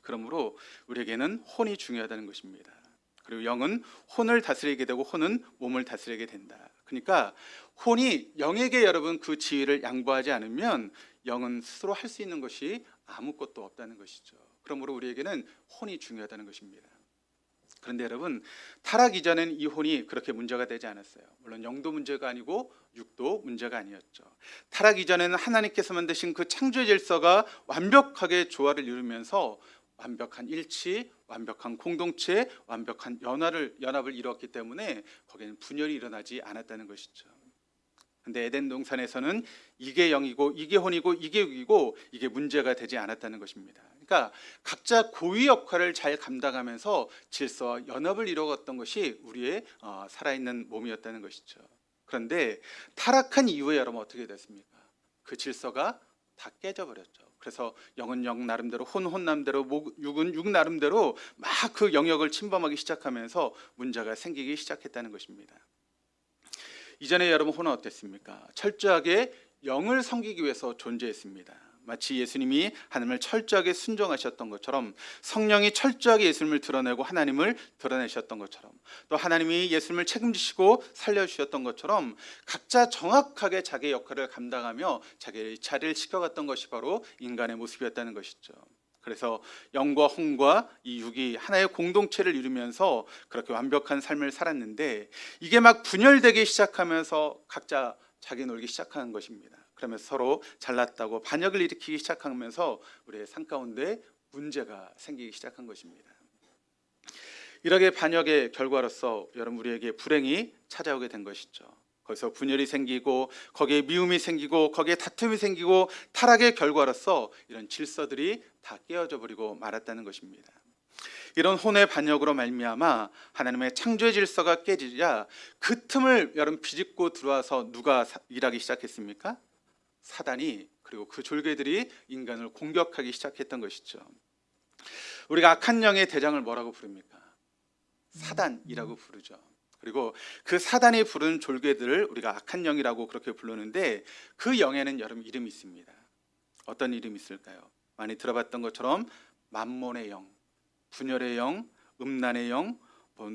그러므로 우리에게는 혼이 중요하다는 것입니다. 그리고 영은 혼을 다스리게 되고 혼은 몸을 다스리게 된다. 그러니까 혼이 영에게 여러분 그 지위를 양보하지 않으면 영은 스스로 할 수 있는 것이 아무것도 없다는 것이죠. 그러므로 우리에게는 혼이 중요하다는 것입니다. 그런데 여러분, 타락 이전엔 이 혼이 그렇게 문제가 되지 않았어요. 물론 영도 문제가 아니고 육도 문제가 아니었죠. 타락 이전에는 하나님께서 만드신 그 창조의 질서가 완벽하게 조화를 이루면서 완벽한 일치, 완벽한 공동체, 완벽한 연합을 이루었기 때문에 거기에는 분열이 일어나지 않았다는 것이죠. 근데 에덴 동산에서는 이게 영이고 이게 혼이고 이게 육이고 이게 문제가 되지 않았다는 것입니다. 그러니까 각자 고유 역할을 잘 감당하면서 질서와 연합을 이루었던 것이 우리의 살아있는 몸이었다는 것이죠. 그런데 타락한 이후에 여러분 어떻게 됐습니까? 그 질서가 다 깨져버렸죠. 그래서 영은 영 나름대로, 혼 나름대로, 육은 육 나름대로 막 그 영역을 침범하기 시작하면서 문제가 생기기 시작했다는 것입니다. 이전에 여러분 혼은 어땠습니까? 철저하게 영을 섬기기 위해서 존재했습니다. 마치 예수님이 하나님을 철저하게 순종하셨던 것처럼, 성령이 철저하게 예수님을 드러내고 하나님을 드러내셨던 것처럼, 또 하나님이 예수님을 책임지시고 살려주셨던 것처럼 각자 정확하게 자기의 역할을 감당하며 자기의 자리를 지켜갔던 것이 바로 인간의 모습이었다는 것이죠. 그래서 영과 혼과 이 육이 하나의 공동체를 이루면서 그렇게 완벽한 삶을 살았는데, 이게 막 분열되기 시작하면서 각자 자기 놀기 시작하는 것입니다. 그러면서 서로 잘났다고 반역을 일으키기 시작하면서 우리의 삶 가운데 문제가 생기기 시작한 것입니다. 이렇게 반역의 결과로서 여러분 우리에게 불행이 찾아오게 된 것이죠. 거기서 분열이 생기고 거기에 미움이 생기고 거기에 다툼이 생기고 타락의 결과로서 이런 질서들이 다 깨어져 버리고 말았다는 것입니다. 이런 혼의 반역으로 말미암아 하나님의 창조의 질서가 깨지자 그 틈을 여러분 비집고 들어와서 누가 일하기 시작했습니까? 사단이, 그리고 그 졸개들이 인간을 공격하기 시작했던 것이죠. 우리가 악한 영의 대장을 뭐라고 부릅니까? 사단이라고 부르죠. 그리고 그 사단이 부르는 졸개들을 우리가 악한 영이라고 그렇게 부르는데, 그 영에는 여러분 이름이 있습니다. 어떤 이름이 있을까요? 많이 들어봤던 것처럼 만몬의 영, 분열의 영, 음란의 영,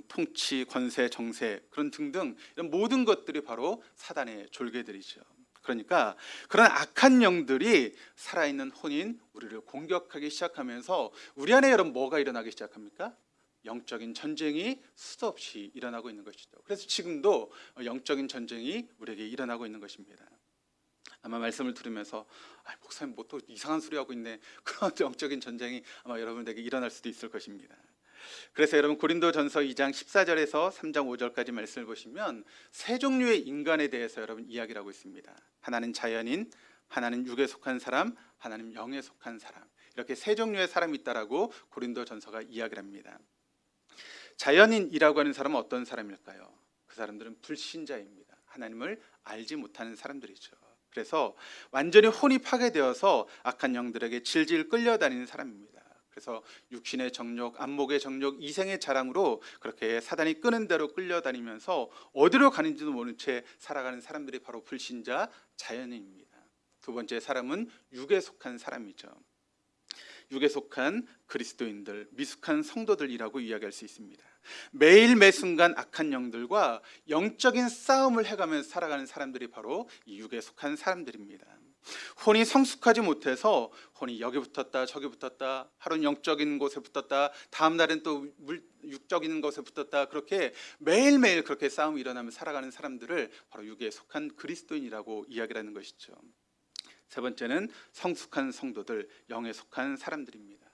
통치, 권세, 정세, 그런 등등 이런 모든 것들이 바로 사단의 졸개들이죠. 그러니까 그런 악한 영들이 살아있는 혼인 우리를 공격하기 시작하면서 우리 안에 여러분 뭐가 일어나기 시작합니까? 영적인 전쟁이 수도 없이 일어나고 있는 것이죠. 그래서 지금도 영적인 전쟁이 우리에게 일어나고 있는 것입니다. 아마 말씀을 들으면서 목사님 뭐 또 이상한 소리 하고 있네, 그런 영적인 전쟁이 아마 여러분에게 일어날 수도 있을 것입니다. 그래서 여러분 고린도전서 2장 14절에서 3장 5절까지 말씀을 보시면 세 종류의 인간에 대해서 여러분 이야기를 하고 있습니다. 하나는 자연인, 하나는 육에 속한 사람, 하나는 영에 속한 사람, 이렇게 세 종류의 사람이 있다라고 고린도전서가 이야기를 합니다. 자연인이라고 하는 사람은 어떤 사람일까요? 그 사람들은 불신자입니다. 하나님을 알지 못하는 사람들이죠. 그래서 완전히 혼이 파괴되어서 악한 영들에게 질질 끌려다니는 사람입니다. 그래서 육신의 정욕, 안목의 정욕, 이생의 자랑으로 그렇게 사단이 끄는 대로 끌려다니면서 어디로 가는지도 모르는 채 살아가는 사람들이 바로 불신자 자연인입니다. 두 번째 사람은 육에 속한 사람이죠. 육에 속한 그리스도인들, 미숙한 성도들이라고 이야기할 수 있습니다. 매일 매순간 악한 영들과 영적인 싸움을 해가면서 살아가는 사람들이 바로 이 육에 속한 사람들입니다. 혼이 성숙하지 못해서 혼이 여기 붙었다 저기 붙었다, 하루는 영적인 곳에 붙었다, 다음 날은 또 육적인 것에 붙었다, 그렇게 매일매일 그렇게 싸움이 일어나면서 살아가는 사람들을 바로 육에 속한 그리스도인이라고 이야기를 하는 것이죠. 세 번째는 성숙한 성도들, 영에 속한 사람들입니다.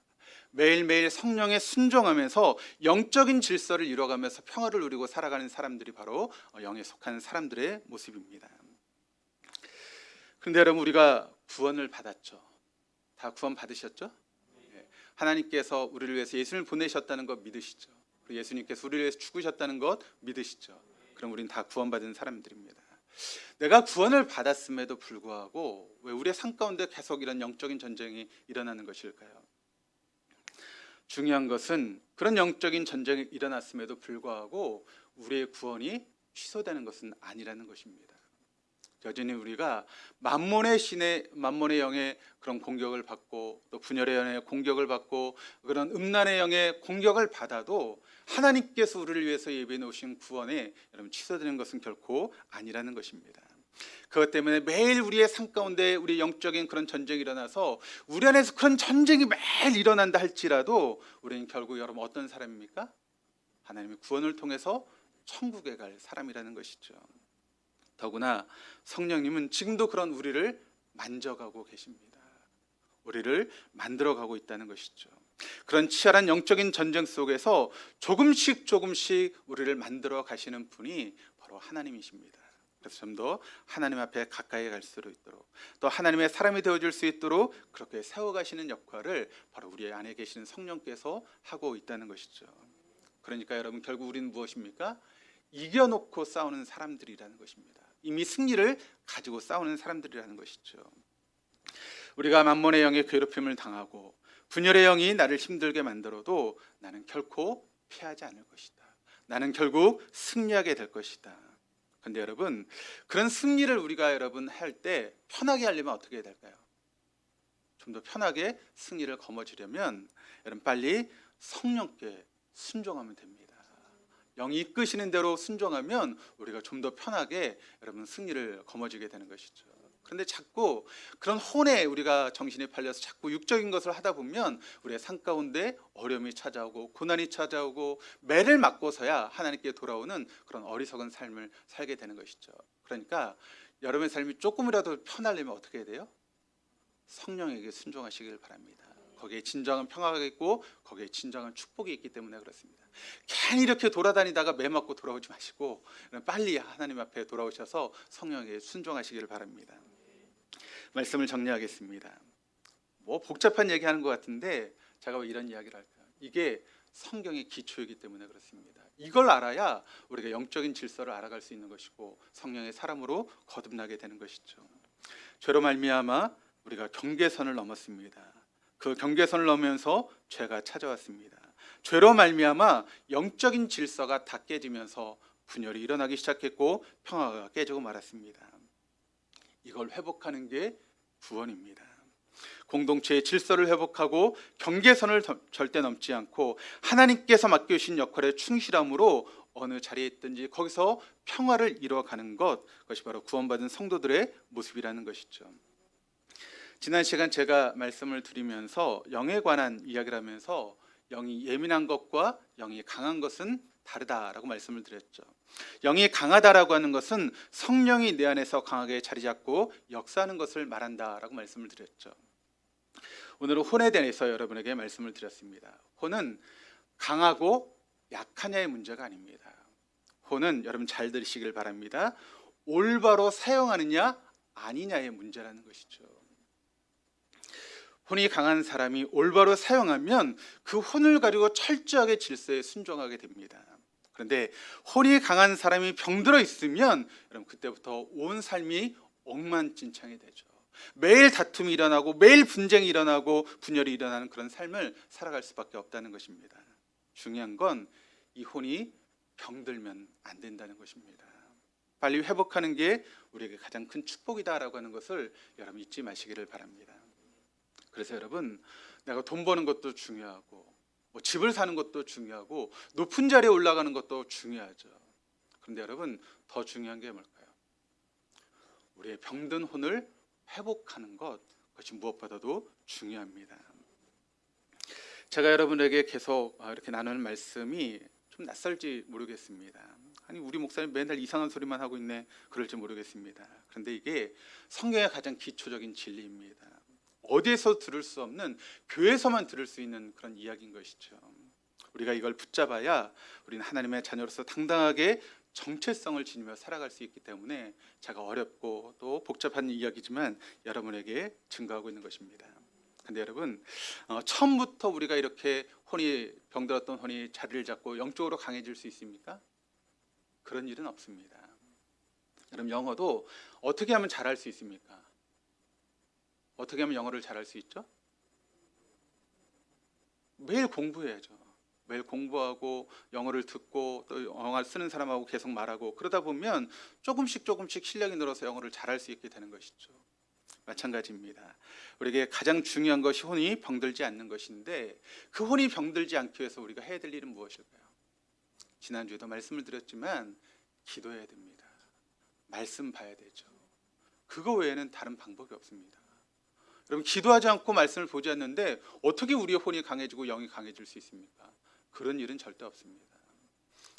매일매일 성령에 순종하면서 영적인 질서를 이뤄가면서 평화를 누리고 살아가는 사람들이 바로 영에 속한 사람들의 모습입니다. 그런데 여러분 우리가 구원을 받았죠. 다 구원 받으셨죠? 하나님께서 우리를 위해서 예수님을 보내셨다는 것 믿으시죠? 그리고 예수님께서 우리를 위해서 죽으셨다는 것 믿으시죠? 그럼 우리는 다 구원받은 사람들입니다. 내가 구원을 받았음에도 불구하고 왜 우리의 삶 가운데 계속 이런 영적인 전쟁이 일어나는 것일까요? 중요한 것은 그런 영적인 전쟁이 일어났음에도 불구하고 우리의 구원이 취소되는 것은 아니라는 것입니다. 여전히 우리가 만몬의 영의 그런 공격을 받고 또 분열의 영의 공격을 받고 그런 음란의 영의 공격을 받아도 하나님께서 우리를 위해서 예비해 놓으신 구원에 여러분 취소되는 것은 결코 아니라는 것입니다. 그것 때문에 매일 우리의 삶 가운데 우리 영적인 그런 전쟁이 일어나서 우리 안에서 그런 전쟁이 매일 일어난다 할지라도 우리는 결국 여러분 어떤 사람입니까? 하나님의 구원을 통해서 천국에 갈 사람이라는 것이죠. 더구나 성령님은 지금도 그런 우리를 만져가고 계십니다. 우리를 만들어가고 있다는 것이죠. 그런 치열한 영적인 전쟁 속에서 조금씩 우리를 만들어 가시는 분이 바로 하나님이십니다. 그래서 좀 더 하나님 앞에 가까이 갈 수 있도록 또 하나님의 사람이 되어줄 수 있도록 그렇게 세워가시는 역할을 바로 우리 안에 계시는 성령께서 하고 있다는 것이죠. 그러니까 여러분 결국 우리는 무엇입니까? 이겨놓고 싸우는 사람들이라는 것입니다. 이미 승리를 가지고 싸우는 사람들이라는 것이죠. 우리가 만몬의 영의 괴롭힘을 당하고 분열의 영이 나를 힘들게 만들어도 나는 결코 피하지 않을 것이다. 나는 결국 승리하게 될 것이다. 그런데 여러분 그런 승리를 우리가 여러분 할 때 편하게 하려면 어떻게 해야 될까요? 좀 더 편하게 승리를 거머쥐려면 여러분 빨리 성령께 순종하면 됩니다. 영이 이끄시는 대로 순종하면 우리가 좀 더 편하게 여러분 승리를 거머쥐게 되는 것이죠. 그런데 자꾸 그런 혼에 우리가 정신이 팔려서 자꾸 육적인 것을 하다 보면 우리의 삶 가운데 어려움이 찾아오고 고난이 찾아오고 매를 맞고서야 하나님께 돌아오는 그런 어리석은 삶을 살게 되는 것이죠. 그러니까 여러분의 삶이 조금이라도 편하려면 어떻게 해야 돼요? 성령에게 순종하시길 바랍니다. 거기에 진정한 평화가 있고 거기에 진정한 축복이 있기 때문에 그렇습니다. 괜히 이렇게 돌아다니다가 매 맞고 돌아오지 마시고 빨리 하나님 앞에 돌아오셔서 성령에게 순종하시기를 바랍니다. 말씀을 정리하겠습니다. 뭐 복잡한 얘기하는 것 같은데 제가 왜 이런 이야기를 할까요? 이게 성경의 기초이기 때문에 그렇습니다. 이걸 알아야 우리가 영적인 질서를 알아갈 수 있는 것이고 성령의 사람으로 거듭나게 되는 것이죠. 죄로 말미암아 우리가 경계선을 넘었습니다. 그 경계선을 넘으면서 죄가 찾아왔습니다. 죄로 말미암아 영적인 질서가 다 깨지면서 분열이 일어나기 시작했고 평화가 깨지고 말았습니다. 이걸 회복하는 게 구원입니다. 공동체의 질서를 회복하고 경계선을 절대 넘지 않고 하나님께서 맡겨주신 역할에 충실함으로 어느 자리에 있든지 거기서 평화를 이루어가는 그것이 바로 구원받은 성도들의 모습이라는 것이죠. 지난 시간 제가 말씀을 드리면서 영에 관한 이야기를 하면서 영이 예민한 것과 영이 강한 것은 다르다라고 말씀을 드렸죠. 영이 강하다라고 하는 것은 성령이 내 안에서 강하게 자리 잡고 역사하는 것을 말한다라고 말씀을 드렸죠. 오늘은 혼에 대해서 여러분에게 말씀을 드렸습니다. 혼은 강하고 약하냐의 문제가 아닙니다. 혼은 여러분 잘 들으시길 바랍니다. 올바로 사용하느냐 아니냐의 문제라는 것이죠. 혼이 강한 사람이 올바로 사용하면 그 혼을 가지고 철저하게 질서에 순종하게 됩니다. 그런데 혼이 강한 사람이 병들어 있으면 여러분 그때부터 온 삶이 엉망진창이 되죠. 매일 다툼이 일어나고 매일 분쟁이 일어나고 분열이 일어나는 그런 삶을 살아갈 수밖에 없다는 것입니다. 중요한 건 이 혼이 병들면 안 된다는 것입니다. 빨리 회복하는 게 우리에게 가장 큰 축복이다라고 하는 것을 여러분 잊지 마시기를 바랍니다. 그래서 여러분 내가 돈 버는 것도 중요하고 뭐 집을 사는 것도 중요하고 높은 자리에 올라가는 것도 중요하죠. 그런데 여러분 더 중요한 게 뭘까요? 우리의 병든 혼을 회복하는 것, 그것이 무엇보다도 중요합니다. 제가 여러분에게 계속 이렇게 나누는 말씀이 좀 낯설지 모르겠습니다. 아니 우리 목사님 맨날 이상한 소리만 하고 있네 그럴지 모르겠습니다. 그런데 이게 성경의 가장 기초적인 진리입니다. 어디에서 들을 수 없는 교회에서만 들을 수 있는 그런 이야기인 것이죠. 우리가 이걸 붙잡아야 우리는 하나님의 자녀로서 당당하게 정체성을 지니며 살아갈 수 있기 때문에 제가 어렵고 또 복잡한 이야기지만 여러분에게 증거하고 있는 것입니다. 근데 여러분 처음부터 우리가 이렇게 병들었던 혼이 자리를 잡고 영적으로 강해질 수 있습니까? 그런 일은 없습니다. 여러분 영어도 어떻게 하면 잘할 수 있습니까? 어떻게 하면 영어를 잘할 수 있죠? 매일 공부해야죠. 매일 공부하고 영어를 듣고 또 영어 쓰는 사람하고 계속 말하고 그러다 보면 조금씩 실력이 늘어서 영어를 잘할 수 있게 되는 것이죠. 마찬가지입니다. 우리에게 가장 중요한 것이 혼이 병들지 않는 것인데 그 혼이 병들지 않기 위해서 우리가 해야 될 일은 무엇일까요? 지난주에도 말씀을 드렸지만 기도해야 됩니다. 말씀 봐야 되죠. 그거 외에는 다른 방법이 없습니다. 여러분, 기도하지 않고 말씀을 보지 않는데 어떻게 우리의 혼이 강해지고 영이 강해질 수 있습니까? 그런 일은 절대 없습니다.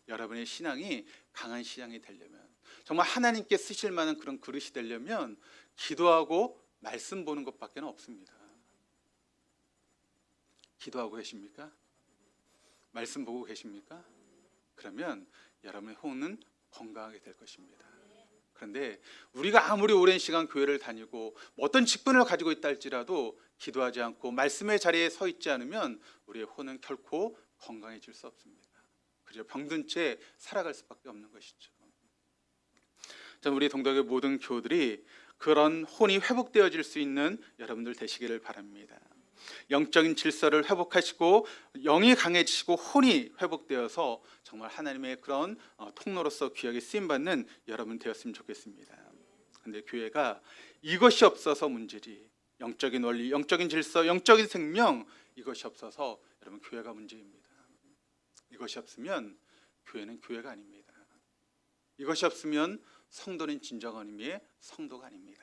여러분의 신앙이 강한 신앙이 되려면, 정말 하나님께 쓰실 만한 그런 그릇이 되려면 기도하고 말씀 보는 것밖에 없습니다. 기도하고 계십니까? 말씀 보고 계십니까? 그러면 여러분의 혼은 건강하게 될 것입니다. 그런데 우리가 아무리 오랜 시간 교회를 다니고 어떤 직분을 가지고 있다 할지라도 기도하지 않고 말씀의 자리에 서 있지 않으면 우리의 혼은 결코 건강해질 수 없습니다. 그저 병든 채 살아갈 수밖에 없는 것이죠. 우리 동덕의 모든 교우들이 그런 혼이 회복되어질 수 있는 여러분들 되시기를 바랍니다. 영적인 질서를 회복하시고 영이 강해지시고 혼이 회복되어서 정말 하나님의 그런 통로로서 귀하게 쓰임받는 여러분 되었으면 좋겠습니다. 그런데 교회가 이것이 없어서 문제지, 영적인 원리, 영적인 질서, 영적인 생명, 이것이 없어서 여러분 교회가 문제입니다. 이것이 없으면 교회는 교회가 아닙니다. 이것이 없으면 성도는 진정한 의미의 성도가 아닙니다.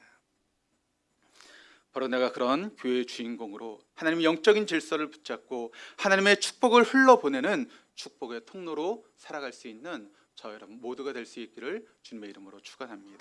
바로 내가 그런 교회의 주인공으로 하나님의 영적인 질서를 붙잡고 하나님의 축복을 흘러보내는 축복의 통로로 살아갈 수 있는 저 여러분 모두가 될 수 있기를 주님의 이름으로 축원합니다.